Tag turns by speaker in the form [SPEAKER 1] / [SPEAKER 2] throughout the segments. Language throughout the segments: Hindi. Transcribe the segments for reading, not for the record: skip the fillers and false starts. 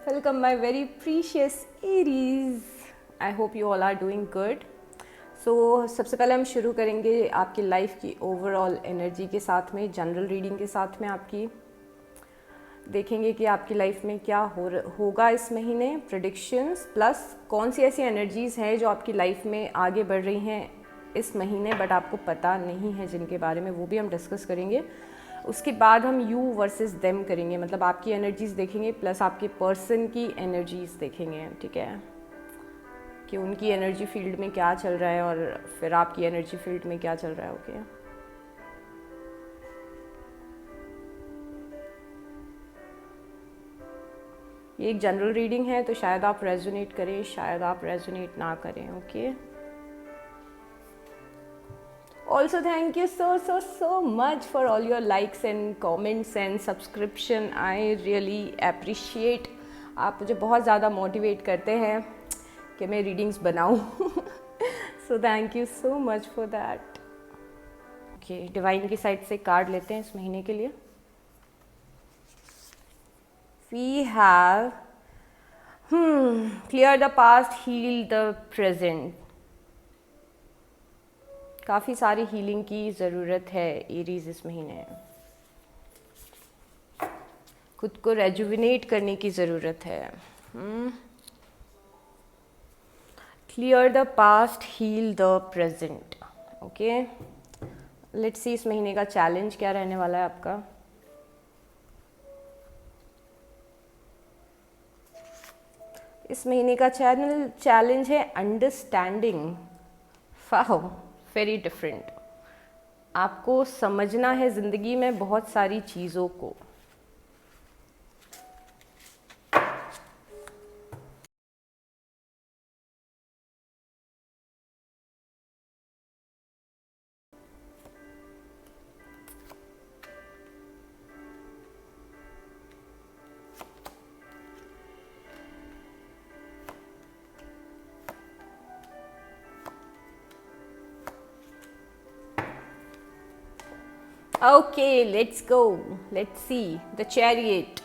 [SPEAKER 1] Welcome my very precious Aries. I hope you all are doing good. So सबसे पहले हम शुरू करेंगे आपकी लाइफ की ओवरऑल एनर्जी के साथ में, जनरल रीडिंग के साथ में आपकी देखेंगे कि आपकी लाइफ में क्या होगा इस महीने, प्रेडिक्शंस प्लस कौन सी ऐसी एनर्जीज़ हैं जो आपकी लाइफ में आगे बढ़ रही हैं इस महीने बट आपको पता नहीं है जिनके बारे में, वो भी हम डिस्कस करेंगे। उसके बाद हम यू वर्सेस देम करेंगे, मतलब आपकी एनर्जीज़ देखेंगे प्लस आपके पर्सन की एनर्जीज़ देखेंगे, ठीक है, कि उनकी एनर्जी फील्ड में क्या चल रहा है और फिर आपकी एनर्जी फील्ड में क्या चल रहा है। ओके, ये एक जनरल रीडिंग है तो शायद आप रेजोनेट करें, शायद आप रेजोनेट ना करें। Okay, also thank you so much for all your likes and comments and subscription. I really appreciate. आप मुझे बहुत ज़्यादा मोटिवेट करते हैं कि मैं रीडिंग्स बनाऊं। So thank you so much for that. Okay, divine की साइड से कार्ड लेते हैं इस महीने के लिए। We have clear the past, heal the present. काफ़ी सारी हीलिंग की ज़रूरत है एरीज इस महीने। खुद को रेजुविनेट करने की ज़रूरत है। Clear the past, heal the present. Okay, let's see इस महीने का चैलेंज क्या रहने वाला है आपका। इस महीने का चैलेंज है अंडरस्टैंडिंग। Wow, very different. आपको समझना है ज़िंदगी में बहुत सारी चीज़ों को। Okay, let's go, let's see the chariot.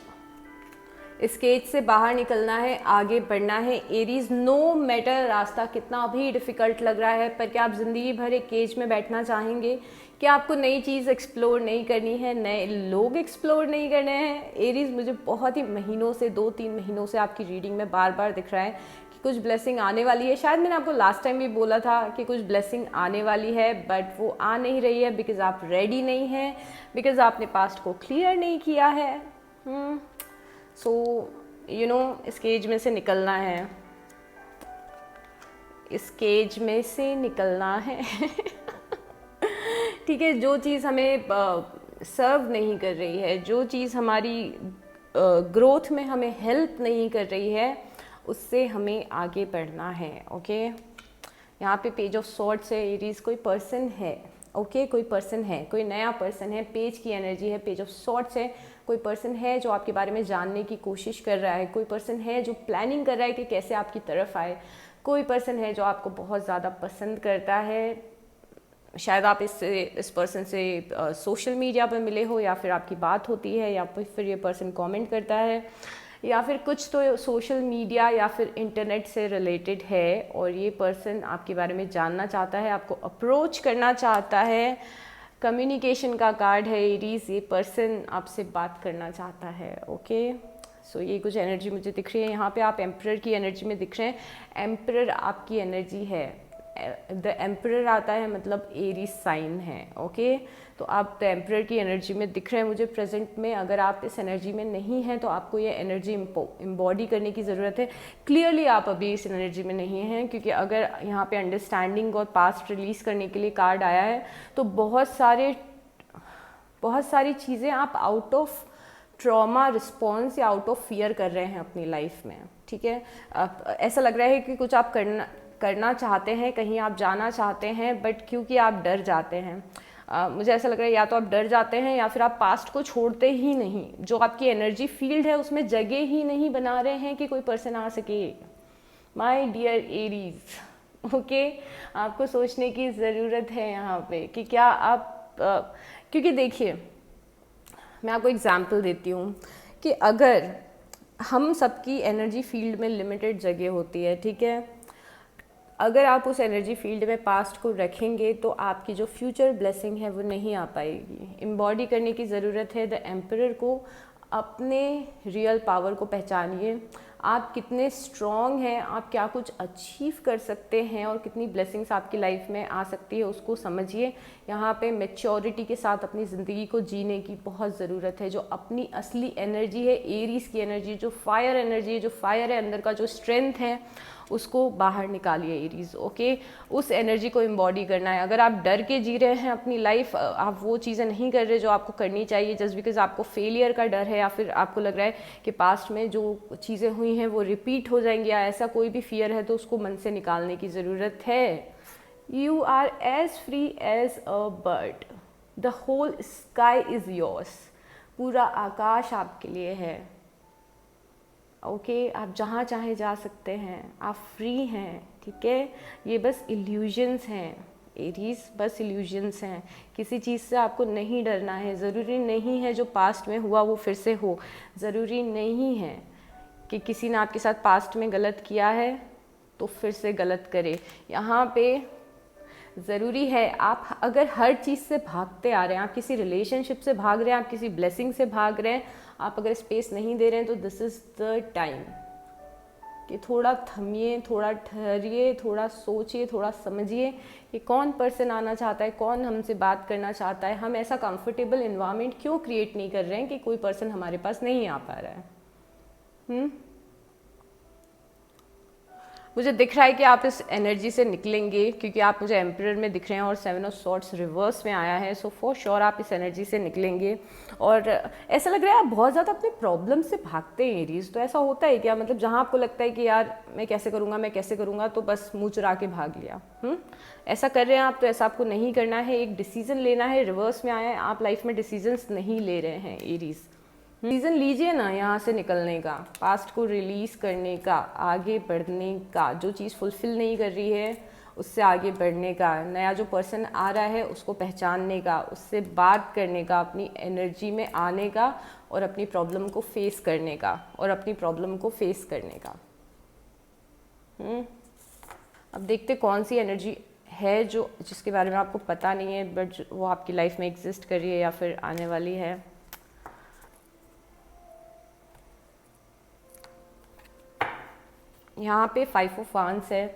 [SPEAKER 1] इस केज से बाहर निकलना है, आगे बढ़ना है एरीज। नो मैटर रास्ता कितना भी डिफ़िकल्ट लग रहा है, पर क्या आप ज़िंदगी भर एक केज में बैठना चाहेंगे? क्या आपको नई चीज़ एक्सप्लोर नहीं करनी है, नए लोग एक्सप्लोर नहीं करने हैं? एरीज, मुझे बहुत ही महीनों से, 2-3 महीनों से आपकी रीडिंग में बार बार दिख रहा है कि कुछ ब्लेसिंग आने वाली है। शायद मैंने आपको लास्ट टाइम भी बोला था कि कुछ ब्लेसिंग आने वाली है, बट वो आ नहीं रही है बिकॉज आप रेडी नहीं हैं, बिकॉज आपने पास्ट को क्लियर नहीं किया है। सो यू नो, इस केज में से निकलना है, इस केज में से निकलना है। ठीक है, जो चीज़ हमें सर्व नहीं कर रही है, जो चीज़ हमारी ग्रोथ में हमें हेल्प नहीं कर रही है, उससे हमें आगे बढ़ना है। ओके, यहाँ पे पेज ऑफ सॉर्ड्स है एरीज, कोई पर्सन है। ओके, कोई पर्सन है, कोई नया पर्सन है, पेज की एनर्जी है, पेज ऑफ सॉर्ड्स है। कोई पर्सन है जो आपके बारे में जानने की कोशिश कर रहा है, कोई पर्सन है जो प्लानिंग कर रहा है कि कैसे आपकी तरफ आए, कोई पर्सन है जो आपको बहुत ज़्यादा पसंद करता है। शायद आप इस पर्सन से सोशल मीडिया पर मिले हो, या फिर आपकी बात होती है, या फिर ये पर्सन कमेंट करता है, या फिर कुछ तो सोशल मीडिया या फिर इंटरनेट से रिलेटेड है, और ये पर्सन आपके बारे में जानना चाहता है, आपको अप्रोच करना चाहता है। कम्युनिकेशन का कार्ड है एरीज, ये पर्सन आपसे बात करना चाहता है। ओके, सो ये कुछ एनर्जी मुझे दिख रही है। यहाँ पे आप एम्परर की एनर्जी में दिख रहे हैं। एम्परर आपकी एनर्जी है, द एम्परर आता है मतलब एरीज साइन है। ओके, तो आप द एम्परर की एनर्जी में दिख रहे हैं मुझे प्रेजेंट में। अगर आप इस एनर्जी में नहीं हैं तो आपको ये एनर्जी इम्बॉडी करने की ज़रूरत है। क्लियरली आप अभी इस एनर्जी में नहीं हैं, क्योंकि अगर यहाँ पे अंडरस्टैंडिंग और पास्ट रिलीज़ करने के लिए कार्ड आया है तो बहुत सारी चीज़ें आप आउट ऑफ ट्रॉमा रिस्पॉन्स या आउट ऑफ फियर कर रहे हैं अपनी लाइफ में। ठीक है, ऐसा लग रहा है कि कुछ आप करना चाहते हैं, कहीं आप जाना चाहते हैं, बट क्योंकि आप डर जाते हैं, मुझे ऐसा लग रहा है या तो आप डर जाते हैं या फिर आप पास्ट को छोड़ते ही नहीं, जो आपकी एनर्जी फील्ड है उसमें जगह ही नहीं बना रहे हैं कि कोई पर्सन आ सके। माय डियर एरीज, ओके, आपको सोचने की ज़रूरत है यहाँ पे कि क्या आप क्योंकि देखिए, मैं आपको एग्जाम्पल देती हूँ कि अगर हम सबकी एनर्जी फील्ड में लिमिटेड जगह होती है, ठीक है। अगर आप उस एनर्जी फील्ड में पास्ट को रखेंगे तो आपकी जो फ्यूचर ब्लेसिंग है वो नहीं आ पाएगी। एम्बॉडी करने की ज़रूरत है द एम्परर को। अपने रियल पावर को पहचानिए, आप कितने स्ट्रॉन्ग हैं, आप क्या कुछ अचीव कर सकते हैं और कितनी ब्लेसिंग्स आपकी लाइफ में आ सकती है उसको समझिए। यहाँ पे मैच्योरिटी के साथ अपनी ज़िंदगी को जीने की बहुत ज़रूरत है। जो अपनी असली एनर्जी है, एरीज की एनर्जी, जो फायर एनर्जी है, जो फायर है अंदर का, जो स्ट्रेंथ है, उसको बाहर निकालिए एरीज, ओके। उस एनर्जी को एम्बॉडी करना है। अगर आप डर के जी रहे हैं अपनी लाइफ, आप वो चीज़ें नहीं कर रहे जो आपको करनी चाहिए जस्ट बिकॉज आपको फेलियर का डर है, या फिर आपको लग रहा है कि पास्ट में जो चीज़ें हुई हैं वो रिपीट हो जाएंगी, या ऐसा कोई भी फियर है, तो उसको मन से निकालने की ज़रूरत है। You are as free as a bird, the whole sky is yours. पूरा आकाश आपके लिए है, ओके। आप जहाँ चाहे जा सकते हैं, आप फ्री हैं, ठीक है। ये बस इल्यूजन्स हैं एरीज, बस इल्यूजन्स हैं। किसी चीज़ से आपको नहीं डरना है। ज़रूरी नहीं है जो पास्ट में हुआ वो फिर से हो। ज़रूरी नहीं है कि किसी ने आपके साथ पास्ट में गलत किया है तो फिर से गलत करे। यहाँ पे ज़रूरी है, आप अगर हर चीज़ से भागते आ रहे हैं, आप किसी रिलेशनशिप से भाग रहे हैं, आप किसी ब्लेसिंग से भाग रहे हैं, आप अगर स्पेस नहीं दे रहे हैं, तो दिस इज़ द टाइम कि थोड़ा थमिए, थोड़ा ठहरिए, थोड़ा सोचिए, थोड़ा समझिए कि कौन पर्सन आना चाहता है, कौन हमसे बात करना चाहता है। हम ऐसा कंफर्टेबल इन्वायरमेंट क्यों क्रिएट नहीं कर रहे हैं कि कोई पर्सन हमारे पास नहीं आ पा रहा है। मुझे दिख रहा है कि आप इस एनर्जी से निकलेंगे, क्योंकि आप मुझे एम्परर में दिख रहे हैं और 7 ऑफ सॉर्ड्स रिवर्स में आया है। सो फॉर श्योर आप इस एनर्जी से निकलेंगे। और ऐसा लग रहा है आप बहुत ज़्यादा अपने प्रॉब्लम से भागते हैं एरीज। तो ऐसा होता है क्या, मतलब जहाँ आपको लगता है कि यार मैं कैसे करूँगा, तो बस मुँह चुरा के भाग लिया। ऐसा कर रहे हैं आप, तो ऐसा आपको नहीं करना है। एक डिसीजन लेना है, रिवर्स में आया है, आप लाइफ में डिसीजंस नहीं ले रहे हैं एरीज। डिसीजन लीजिए ना यहाँ से निकलने का, पास्ट को रिलीज़ करने का, आगे बढ़ने का। जो चीज़ फुलफिल नहीं कर रही है उससे आगे बढ़ने का, नया जो पर्सन आ रहा है उसको पहचानने का, उससे बात करने का, अपनी एनर्जी में आने का, और अपनी प्रॉब्लम को फेस करने का, अब देखते कौन सी एनर्जी है जो जिसके बारे में आपको पता नहीं है, बट वो आपकी लाइफ में एग्जिस्ट कर रही है या फिर आने वाली है। यहाँ पे 5 ऑफ वांड्स है।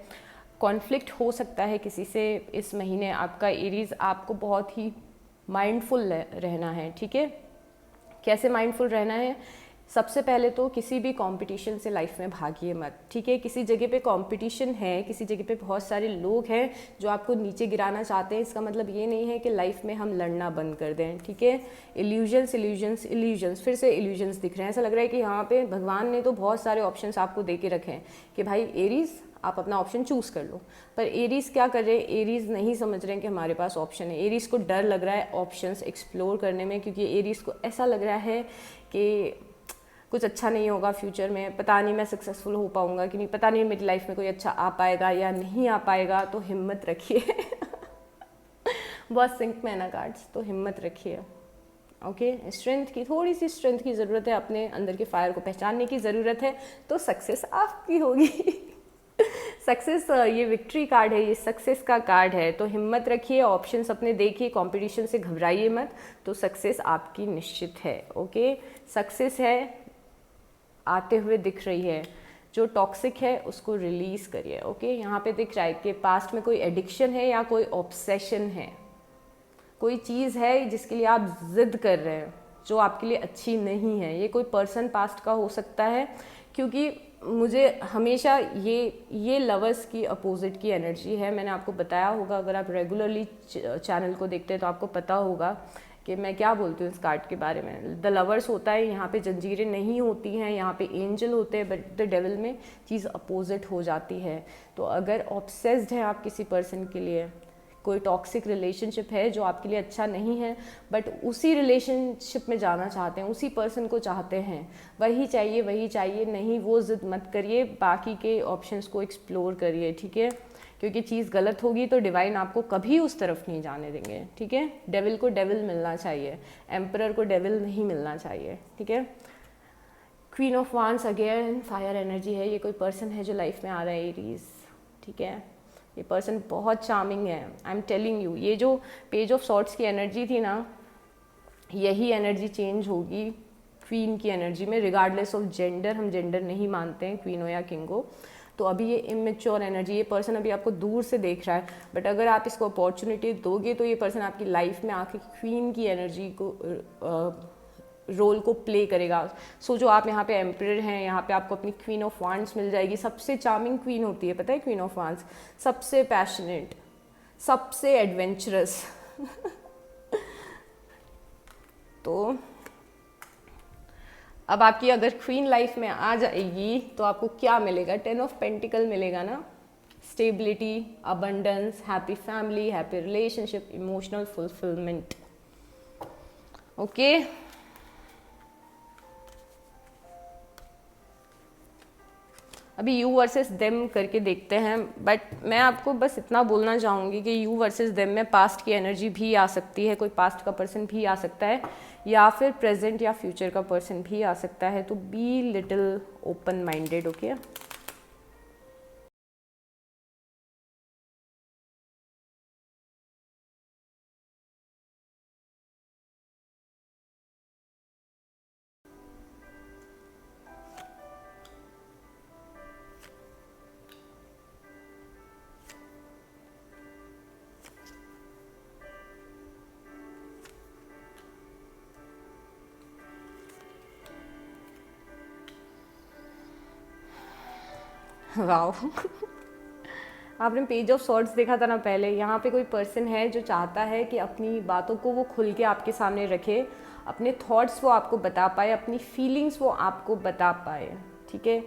[SPEAKER 1] कॉन्फ्लिक्ट हो सकता है किसी से इस महीने आपका एरीज। आपको बहुत ही माइंडफुल रहना है, ठीक है। कैसे माइंडफुल रहना है? सबसे पहले तो किसी भी कंपटीशन से लाइफ में भागिए मत, ठीक है। किसी जगह पे कंपटीशन है, किसी जगह पे बहुत सारे लोग हैं जो आपको नीचे गिराना चाहते हैं, इसका मतलब ये नहीं है कि लाइफ में हम लड़ना बंद कर दें, ठीक है। इल्यूजन्स, फिर से इल्यूजन्स दिख रहे हैं। ऐसा लग रहा है कि यहाँ पे भगवान ने तो बहुत सारे ऑप्शंस आपको दे के रखे हैं कि भाई एरीज आप अपना ऑप्शन चूज़ कर लो। पर एरीज क्या कर रहे हैं, एरीज नहीं समझ रहे हैं कि हमारे पास ऑप्शन है। एरीज को डर लग रहा है ऑप्शंस एक्सप्लोर करने में, क्योंकि एरीज को ऐसा लग रहा है कि कुछ अच्छा नहीं होगा फ्यूचर में, पता नहीं मैं सक्सेसफुल हो पाऊंगा कि नहीं, पता नहीं मेरी लाइफ में कोई अच्छा आ पाएगा या नहीं आ पाएगा। तो हिम्मत रखिए बहुत सिंक में है ना कार्ड्स, तो हिम्मत रखिए, ओके। स्ट्रेंथ की, थोड़ी सी स्ट्रेंथ की ज़रूरत है, अपने अंदर के फायर को पहचानने की ज़रूरत है, तो सक्सेस आपकी होगी सक्सेस, ये विक्ट्री कार्ड है, ये सक्सेस का कार्ड है। तो हिम्मत रखिए, ऑप्शंस अपने देखिए, कंपटीशन से घबराइए मत, तो सक्सेस आपकी निश्चित है, ओके। सक्सेस है, आते हुए दिख रही है। जो टॉक्सिक है उसको रिलीज़ करिए, ओके। यहाँ पे दिख रहा है कि पास्ट में कोई एडिक्शन है या कोई ऑब्सेशन है, कोई चीज़ है जिसके लिए आप जिद कर रहे हैं जो आपके लिए अच्छी नहीं है। ये कोई पर्सन पास्ट का हो सकता है, क्योंकि मुझे हमेशा ये लवर्स की अपोजिट की एनर्जी है। मैंने आपको बताया होगा, अगर आप रेगुलरली चैनल को देखते हैं तो आपको पता होगा कि मैं क्या बोलती हूँ इस कार्ड के बारे में। द लवर्स होता है, यहाँ पे जंजीरें नहीं होती हैं, यहाँ पे एंजल होते हैं, बट द डेविल में चीज़ अपोजिट हो जाती है। तो अगर ऑब्सेस्ड हैं आप किसी पर्सन के लिए, कोई टॉक्सिक रिलेशनशिप है जो आपके लिए अच्छा नहीं है, बट उसी रिलेशनशिप में जाना चाहते हैं, उसी पर्सन को चाहते हैं, वही चाहिए, नहीं वो जिद मत करिए, बाकी के ऑप्शंस को एक्सप्लोर करिए, ठीक है। क्योंकि चीज़ गलत होगी तो डिवाइन आपको कभी उस तरफ नहीं जाने देंगे, ठीक है। डेविल को डेविल मिलना चाहिए, एम्परर को डेविल नहीं मिलना चाहिए, ठीक है। Queen of wands again fire energy है। ये कोई पर्सन है जो लाइफ में आ रहा है एरीज, ठीक है। ये पर्सन बहुत चार्मिंग है, आई एम टेलिंग यू। ये जो पेज ऑफ सॉर्ड्स की एनर्जी थी ना, यही एनर्जी चेंज होगी क्वीन की एनर्जी में, रिगार्डलेस ऑफ जेंडर। हम जेंडर नहीं मानते हैं क्वीन हो या किंग हो। तो अभी ये इमेच्योर एनर्जी, ये पर्सन अभी आपको दूर से देख रहा है, बट अगर आप इसको अपॉर्चुनिटी दोगे तो ये पर्सन आपकी लाइफ में आके क्वीन की एनर्जी को रोल को प्ले करेगा। सो जो आप यहाँ पे एम्परर हैं, यहाँ पे आपको अपनी क्वीन ऑफ वांड्स मिल जाएगी। सबसे चार्मिंग क्वीन होती है, पता है क्वीन ऑफ वांड्स, सबसे पैशनेट, सबसे एडवेंचरस। तो अब आपकी अगर क्वीन लाइफ में आ जाएगी तो आपको क्या मिलेगा? 10 ऑफ पेंटिकल मिलेगा ना, stability, abundance, happy family, happy relationship, emotional fulfilment. Okay, अभी यू वर्सेस देम करके देखते हैं, बट मैं आपको बस इतना बोलना चाहूँगी कि यू वर्सेस देम में पास्ट की एनर्जी भी आ सकती है, कोई पास्ट का पर्सन भी आ सकता है, या फिर प्रेजेंट या फ्यूचर का पर्सन भी आ सकता है। तो be little open minded, okay. Wow. आपने पेज ऑफ सॉर्ड्स देखा था ना पहले, यहाँ पे कोई पर्सन है जो चाहता है कि अपनी बातों को वो खुल के आपके सामने रखे, अपने थॉट्स वो आपको बता पाए, अपनी फीलिंग्स वो आपको बता पाए, ठीक है।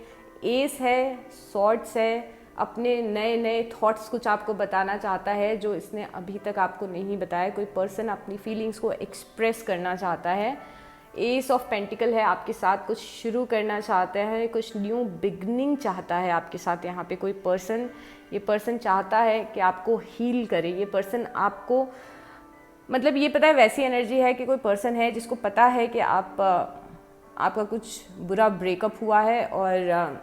[SPEAKER 1] एस है, सॉर्ड्स है, अपने नए नए थॉट्स कुछ आपको बताना चाहता है जो इसने अभी तक आपको नहीं बताया। कोई पर्सन अपनी फीलिंग्स को एक्सप्रेस करना चाहता है। एस ऑफ पेंटिकल है, आपके साथ कुछ शुरू करना चाहता है, कुछ न्यू बिगनिंग चाहता है आपके साथ। यहाँ पे कोई पर्सन, ये पर्सन चाहता है कि आपको हील करे। ये पर्सन आपको, मतलब ये पता है वैसी एनर्जी है कि कोई पर्सन है जिसको पता है कि आपका कुछ बुरा ब्रेकअप हुआ है और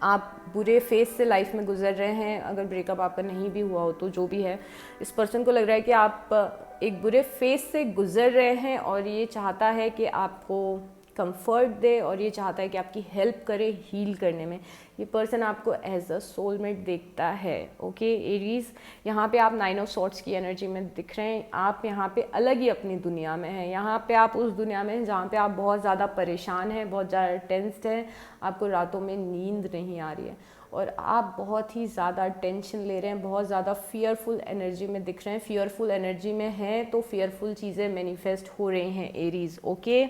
[SPEAKER 1] आप बुरे फेज से लाइफ में गुजर रहे हैं। अगर ब्रेकअप आपका नहीं भी हुआ हो तो जो भी है, इस पर्सन को लग रहा है कि आप एक बुरे फेज से गुजर रहे हैं और ये चाहता है कि आपको कंफर्ट दे और ये चाहता है कि आपकी हेल्प करे हील करने में। ये पर्सन आपको एज अ सोलमेट देखता है, ओके एरीज। यहाँ पे आप 9 ऑफ सॉर्ड्स की एनर्जी में दिख रहे हैं। आप यहाँ पे अलग ही अपनी दुनिया में हैं। यहाँ पे आप उस दुनिया में हैं जहाँ पे आप बहुत ज़्यादा परेशान हैं, बहुत ज़्यादा टेंस्ड हैं, आपको रातों में नींद नहीं आ रही है और आप बहुत ही ज़्यादा टेंशन ले रहे हैं, बहुत ज़्यादा फियरफुल एनर्जी में दिख रहे हैं। फियरफुल एनर्जी में हैं तो फियरफुल चीज़ें मैनिफेस्ट हो रही हैं एरीज, ओके।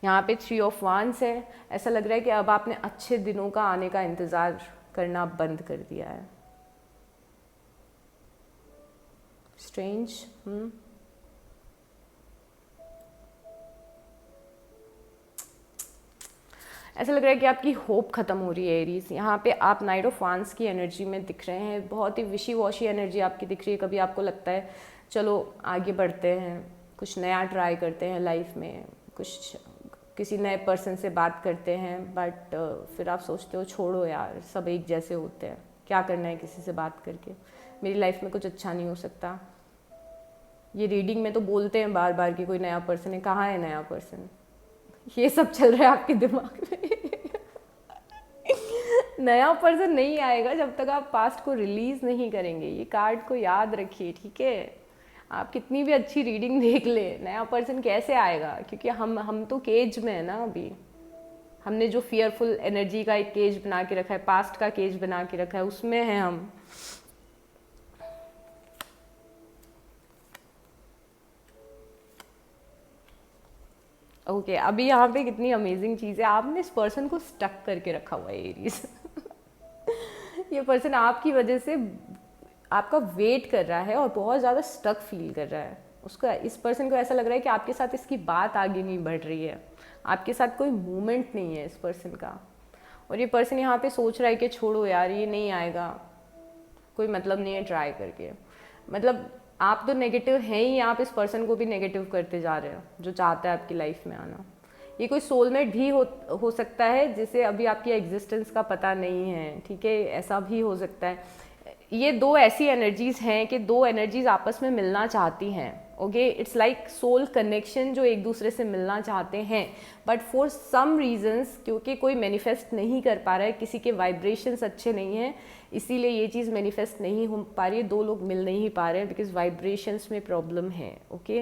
[SPEAKER 1] यहाँ पे 3 ऑफ वांड्स है। ऐसा लग रहा है कि अब आपने अच्छे दिनों का आने का इंतज़ार करना बंद कर दिया है। स्ट्रेंज, ऐसा लग रहा है कि आपकी होप ख़त्म हो रही है एरीज। यहाँ पे आप नाइट ऑफ वांड्स की एनर्जी में दिख रहे हैं। बहुत ही विशी वॉशी एनर्जी आपकी दिख रही है। कभी आपको लगता है चलो आगे बढ़ते हैं, कुछ नया ट्राई करते हैं लाइफ में, कुछ किसी नए पर्सन से बात करते हैं, बट फिर आप सोचते हो छोड़ो यार, सब एक जैसे होते हैं, क्या करना है किसी से बात करके, मेरी लाइफ में कुछ अच्छा नहीं हो सकता। ये रीडिंग में तो बोलते हैं बार बार कि कोई नया पर्सन है, कहाँ है नया पर्सन? ये सब चल रहा है आपके दिमाग में। नया पर्सन नहीं आएगा जब तक आप पास्ट को रिलीज नहीं करेंगे। ये कार्ड को याद रखिए, ठीक है। आप कितनी भी अच्छी रीडिंग देख ले, नया पर्सन कैसे आएगा? क्योंकि हम तो केज में है ना अभी। हमने जो फियरफुल एनर्जी का एक केज बना के रखा है, पास्ट का केज बना के रखा है, उसमें है हम। ओके अभी यहाँ पे कितनी अमेजिंग चीज़ है, आपने इस पर्सन को स्टक करके रखा हुआ है एरीज। ये पर्सन आपकी वजह से आपका वेट कर रहा है और बहुत ज़्यादा स्टक फील कर रहा है। उसको, इस पर्सन को ऐसा लग रहा है कि आपके साथ इसकी बात आगे नहीं बढ़ रही है, आपके साथ कोई मूवमेंट नहीं है इस पर्सन का। और ये पर्सन यहाँ पे सोच रहा है कि छोड़ो यार, ये नहीं आएगा, कोई मतलब नहीं है ट्राई करके। मतलब आप तो नेगेटिव हैं ही, आप इस पर्सन को भी नेगेटिव करते जा रहे हो जो चाहता है आपकी लाइफ में आना। ये कोई सोलमेट भी हो सकता है जिसे अभी आपकी एग्जिस्टेंस का पता नहीं है, ठीक है, ऐसा भी हो सकता है। ये दो ऐसी एनर्जीज हैं कि दो एनर्जीज आपस में मिलना चाहती हैं, okay, it's like soul connection जो एक दूसरे से मिलना चाहते हैं, बट फॉर सम रीजंस क्योंकि कोई मैनिफेस्ट नहीं कर पा रहा है, किसी के वाइब्रेशंस अच्छे नहीं हैं, इसीलिए ये चीज़ मैनिफेस्ट नहीं हो पा रही है, दो लोग मिल नहीं पा रहे हैं बिकॉज वाइब्रेशंस में प्रॉब्लम है, ओके।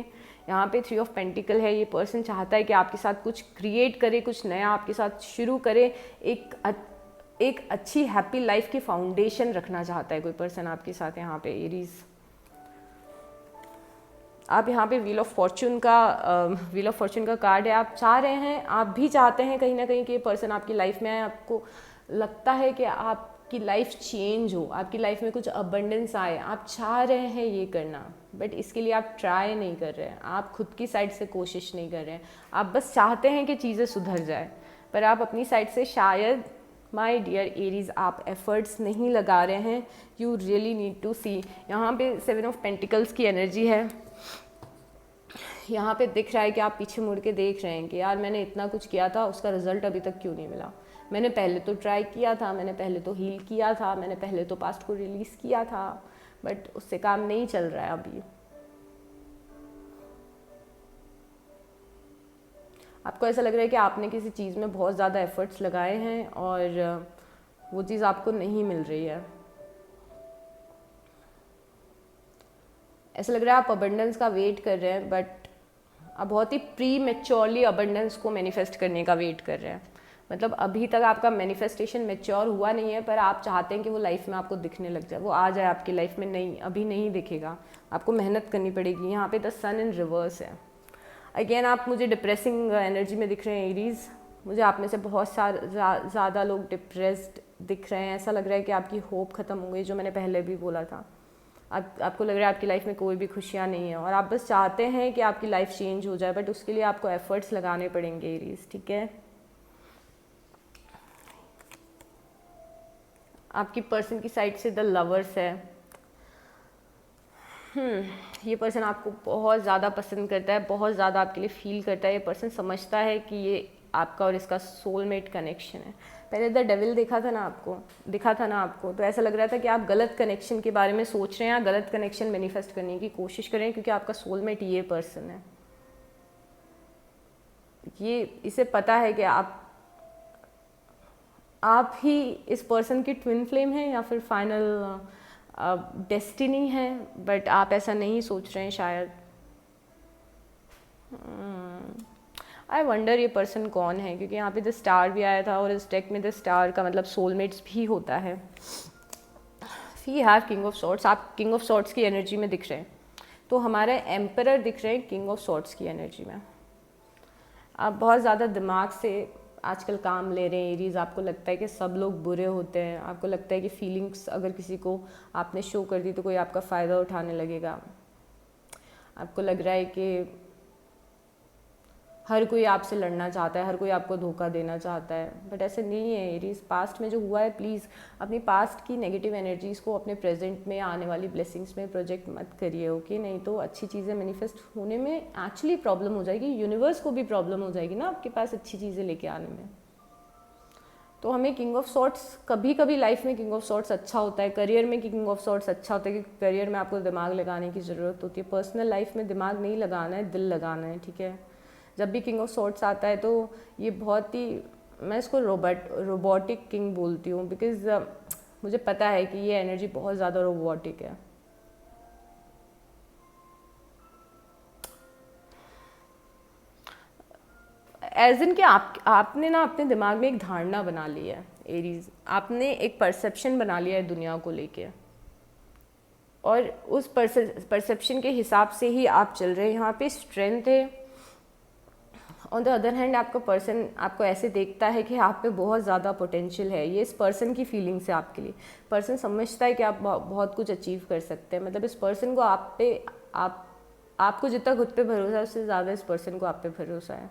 [SPEAKER 1] यहाँ पे 3 ऑफ पेंटिकल है, ये पर्सन चाहता है कि आपके साथ कुछ क्रिएट करे, कुछ नया आपके साथ शुरू करे, एक अच्छी हैप्पी लाइफ की फाउंडेशन रखना चाहता है कोई पर्सन आपके साथ। यहाँ पे एरीज, आप यहाँ पे व्हील ऑफ फॉर्चून का कार्ड है। आप चाह रहे हैं, आप भी चाहते हैं कहीं ना कहीं कि ये पर्सन आपकी लाइफ में आए, आपको लगता है कि आपकी लाइफ चेंज हो, आपकी लाइफ में कुछ अबंडेंस आए, आप चाह रहे हैं ये करना, बट इसके लिए आप ट्राई नहीं कर रहे हैं, आप खुद की साइड से कोशिश नहीं कर रहे हैं, आप बस चाहते हैं कि चीज़ें सुधर जाए, पर आप अपनी साइड से शायद, माई डियर एरीज, आप एफर्ट्स नहीं लगा रहे हैं। यू रियली नीड टू सी। यहाँ पे 7 ऑफ पेंटिकल्स की एनर्जी है, यहाँ पे दिख रहा है कि आप पीछे मुड़ के देख रहे हैं कि यार मैंने इतना कुछ किया था, उसका रिजल्ट अभी तक क्यों नहीं मिला। मैंने पहले तो ट्राई किया था, मैंने पहले तो हील किया था, मैंने पहले तो पास्ट को रिलीज़ किया था, बट उससे काम नहीं चल रहा है अभी। आपको ऐसा लग रहा है कि आपने किसी चीज़ में बहुत ज़्यादा एफर्ट्स लगाए हैं और वो चीज़ आपको नहीं मिल रही है। ऐसा लग रहा है आप अबंडेंस का वेट कर रहे हैं, बट आप बहुत ही प्री मैच्योरली अबंडेंस को मैनिफेस्ट करने का वेट कर रहे हैं। मतलब अभी तक आपका मैनिफेस्टेशन मैच्योर हुआ नहीं है, पर आप चाहते हैं कि वो लाइफ में आपको दिखने लग जाए, वो आ जाए आपकी लाइफ में। नहीं, अभी नहीं दिखेगा, आपको मेहनत करनी पड़ेगी। यहाँ पे द सन इन रिवर्स है। अगेन आप मुझे डिप्रेसिंग एनर्जी में दिख रहे हैं एरीज। मुझे आप में से बहुत ज़्यादा लोग डिप्रेस्ड दिख रहे हैं। ऐसा लग रहा है कि आपकी होप ख़त्म हो गई, जो मैंने पहले भी बोला था। आपको लग रहा है आपकी लाइफ में कोई भी खुशियाँ नहीं है और आप बस चाहते हैं कि आपकी लाइफ चेंज हो जाए, बट उसके लिए आपको एफर्ट्स लगाने पड़ेंगे एरीज, ठीक है। आपकी पर्सन की साइड से द लवर्स है। ये पर्सन आपको बहुत ज़्यादा पसंद करता है, बहुत ज़्यादा आपके लिए फील करता है। ये पर्सन समझता है कि ये आपका और इसका सोलमेट कनेक्शन है। पहले द डेविल दिखा था ना आपको, तो ऐसा लग रहा था कि आप गलत कनेक्शन के बारे में सोच रहे हैं, गलत कनेक्शन मैनिफेस्ट करने की कोशिश कर रहे हैं, क्योंकि आपका सोलमेट ये पर्सन है। ये इसे पता है कि आप ही इस पर्सन की ट्विन फ्लेम है या फिर फाइनल डेस्टिनी है, बट आप ऐसा नहीं सोच रहे हैं शायद। आई वंडर ये पर्सन कौन है, क्योंकि यहाँ पे द स्टार भी आया था और इस डेक में द स्टार का मतलब सोलमेट्स भी होता है। We have king of swords. आप किंग ऑफ सॉर्ड्स की एनर्जी में दिख रहे हैं, तो हमारे एम्परर दिख रहे हैं किंग ऑफ सॉर्ड्स की एनर्जी में। आप बहुत ज़्यादा दिमाग से आजकल काम ले रहे हैं एरीज। आपको लगता है कि सब लोग बुरे होते हैं, आपको लगता है कि फीलिंग्स अगर किसी को आपने शो कर दी तो कोई आपका फ़ायदा उठाने लगेगा। आपको लग रहा है कि हर कोई आपसे लड़ना चाहता है, हर कोई आपको धोखा देना चाहता है, बट ऐसे नहीं है एरीज। पास्ट में जो हुआ है, प्लीज़ अपनी पास्ट की नेगेटिव एनर्जीज़ को अपने प्रेजेंट में आने वाली ब्लेसिंग्स में प्रोजेक्ट मत करिए, ओके। नहीं तो अच्छी चीज़ें मैनिफेस्ट होने में एक्चुअली प्रॉब्लम हो जाएगी, यूनिवर्स को भी प्रॉब्लम हो जाएगी ना आपके पास अच्छी चीज़ें लेके आने में। तो हमें किंग ऑफ सॉर्ट्स, कभी कभी लाइफ में किंग ऑफ सॉर्ट्स अच्छा होता है, करियर में किंग ऑफ सॉर्ट्स अच्छा होता है, क्योंकि करियर में आपको दिमाग लगाने की ज़रूरत होती है। पर्सनल लाइफ में दिमाग नहीं लगाना है, दिल लगाना है, ठीक है। जब भी किंग ऑफ सॉर्ट्स आता है तो ये बहुत ही, मैं इसको रोबोटिक किंग बोलती हूँ, बिकॉज मुझे पता है कि ये एनर्जी बहुत ज़्यादा रोबोटिक है। एज इन कि आपने ना अपने दिमाग में एक धारणा बना ली है एरीज, आपने एक परसेप्शन बना लिया है दुनिया को लेके, और उस परसेप्शन के हिसाब से ही आप चल रहे हैं। यहाँ पे स्ट्रेंथ है। ऑन द अदर हैंड आपका पर्सन आपको ऐसे देखता है कि आप पे बहुत ज़्यादा पोटेंशियल है। ये इस पर्सन की फीलिंग्स है आपके लिए। पर्सन समझता है कि आप बहुत कुछ अचीव कर सकते हैं। मतलब इस पर्सन को आपको जितना खुद पे भरोसा है, उससे ज़्यादा इस पर्सन को आप पे भरोसा है।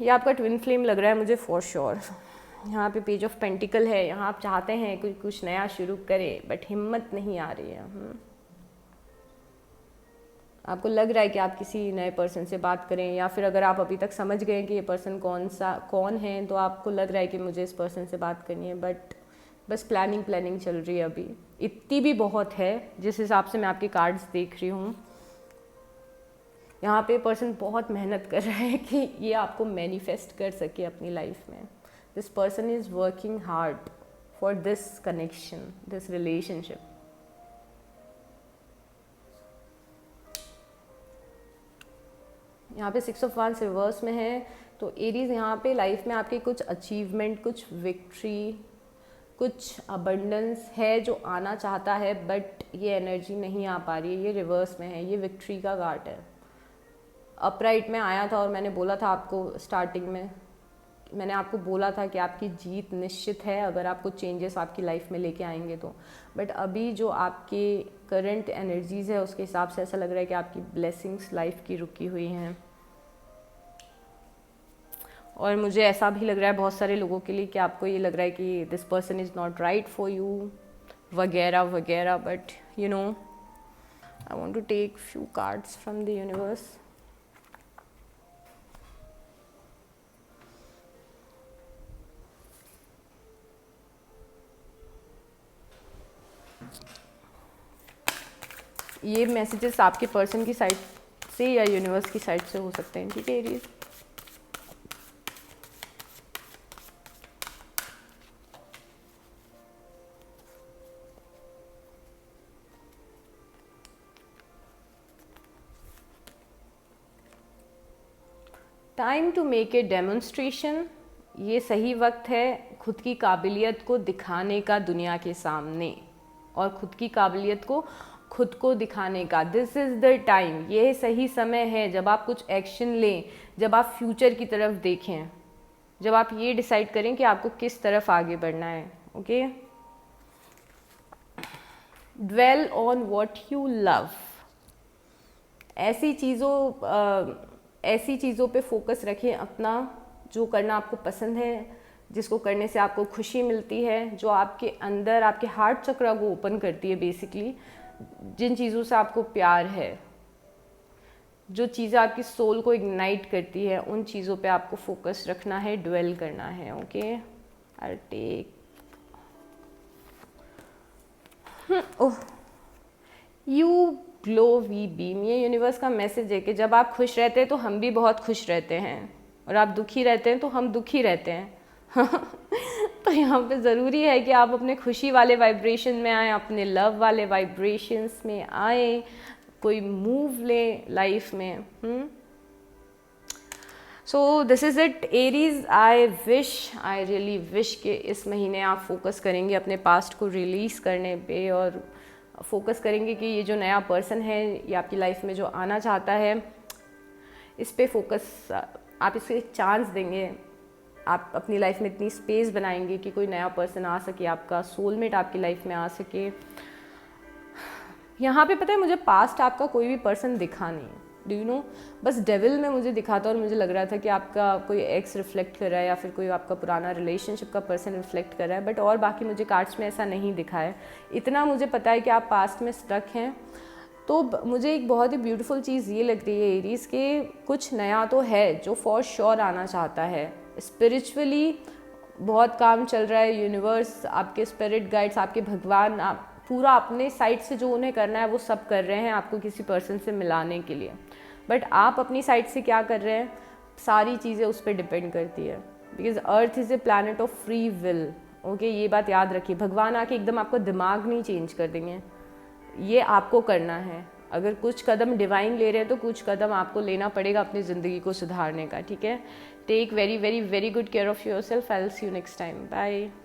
[SPEAKER 1] ये आपका ट्विन फ्लेम लग रहा है मुझे फॉर श्योर। यहाँ पे पेज ऑफ पेंटिकल है। यहाँ आप चाहते हैं कुछ नया शुरू करें, बट हिम्मत नहीं आ रही है। आपको लग रहा है कि आप किसी नए पर्सन से बात करें, या फिर अगर आप अभी तक समझ गए कि ये पर्सन कौन है, तो आपको लग रहा है कि मुझे इस पर्सन से बात करनी है, बट बस प्लानिंग चल रही है अभी। इतनी भी बहुत है जिस हिसाब से मैं आपके कार्ड्स देख रही हूँ। यहाँ पे पर्सन बहुत मेहनत कर रहा है कि ये आपको मैनिफेस्ट कर सके अपनी लाइफ में। This person is working hard for this connection, this relationship. यहाँ पे 6 ऑफ वांड्स रिवर्स में है, तो एरीज यहाँ पे लाइफ में आपके कुछ अचीवमेंट, कुछ विक्ट्री, कुछ अबंडेंस है जो आना चाहता है, बट ये एनर्जी नहीं आ पा रही है, ये रिवर्स में है, ये विक्ट्री का कार्ड है। अपराइट में आया था और मैंने बोला था आपको स्टार्टिंग में, मैंने आपको बोला था कि आपकी जीत निश्चित है अगर आप कुछ चेंजेस आपकी लाइफ में लेके आएंगे तो। बट अभी जो आपके करंट एनर्जीज़ है उसके हिसाब से ऐसा लग रहा है कि आपकी ब्लेसिंग्स लाइफ की रुकी हुई हैं। और मुझे ऐसा भी लग रहा है बहुत सारे लोगों के लिए कि आपको ये लग रहा है कि this person is not right for you वगैरह वगैरह, but you know I want to take few cards from the universe. ये मैसेजेस आपके पर्सन की साइड से या यूनिवर्स की साइड से हो सकते हैं, ठीक है Aries. Time to make a demonstration, ये सही वक्त है खुद की काबिलियत को दिखाने का दुनिया के सामने, और खुद की काबिलियत को खुद को दिखाने का। दिस इज़ द टाइम, ये सही समय है जब आप कुछ एक्शन लें, जब आप फ्यूचर की तरफ देखें, जब आप ये डिसाइड करें कि आपको किस तरफ आगे बढ़ना है। Okay, dwell on what you love, ऐसी चीज़ों पे फोकस रखें अपना जो करना आपको पसंद है, जिसको करने से आपको खुशी मिलती है, जो आपके अंदर आपके हार्ट चक्रा को ओपन करती है बेसिकली, जिन चीज़ों से आपको प्यार है, जो चीज़ें आपकी सोल को इग्नाइट करती है, उन चीज़ों पे आपको फोकस रखना है, ड्वेल करना है। Okay, I take you glow we beam. ये यूनिवर्स का मैसेज है कि जब आप खुश रहते हैं तो हम भी बहुत खुश रहते हैं, और आप दुखी रहते हैं तो हम दुखी रहते हैं। तो यहाँ पे ज़रूरी है कि आप अपने खुशी वाले वाइब्रेशन में आए, अपने लव वाले वाइब्रेशंस में आए, कोई मूव लें लाइफ में। So this is it Aries. I really wish कि इस महीने आप फोकस करेंगे अपने पास्ट को रिलीज़ करने पे, और फोकस करेंगे कि ये जो नया पर्सन है ये आपकी लाइफ में जो आना चाहता है, इस पे फोकस, आप इसको एक चांस देंगे, आप अपनी लाइफ में इतनी स्पेस बनाएंगे कि कोई नया पर्सन आ सके, आपका सोलमेट आपकी लाइफ में आ सके। यहाँ पे पता है मुझे पास्ट आपका कोई भी पर्सन दिखा नहीं, डू यू नो, बस डेविल में मुझे दिखा था और मुझे लग रहा था कि आपका कोई एक्स रिफ्लेक्ट कर रहा है या फिर कोई आपका पुराना रिलेशनशिप का पर्सन रिफ्लेक्ट कर रहा है, बट और बाकी मुझे कार्ड्स में ऐसा नहीं दिखा है। इतना मुझे पता है कि आप पास्ट में स्टक हैं। तो मुझे एक बहुत ही ब्यूटीफुल चीज़ ये लग रही है एरीज के कुछ नया तो है जो फॉर श्योर आना चाहता है। स्पिरिचुअली बहुत काम चल रहा है, यूनिवर्स, आपके स्पिरिट गाइड्स, आपके भगवान, आप पूरा अपने साइड से जो उन्हें करना है वो सब कर रहे हैं आपको किसी पर्सन से मिलाने के लिए। बट आप अपनी साइड से क्या कर रहे हैं, सारी चीज़ें उस पर डिपेंड करती है, because earth is a planet of free will. Okay, ये बात याद रखिए। भगवान आके एकदम आपको दिमाग नहीं चेंज कर देंगे, ये आपको करना है। अगर कुछ कदम डिवाइन ले रहे हैं तो कुछ कदम आपको लेना पड़ेगा अपनी ज़िंदगी को सुधारने का, ठीक है। Take very very very good care of yourself. I will see you next time. Bye.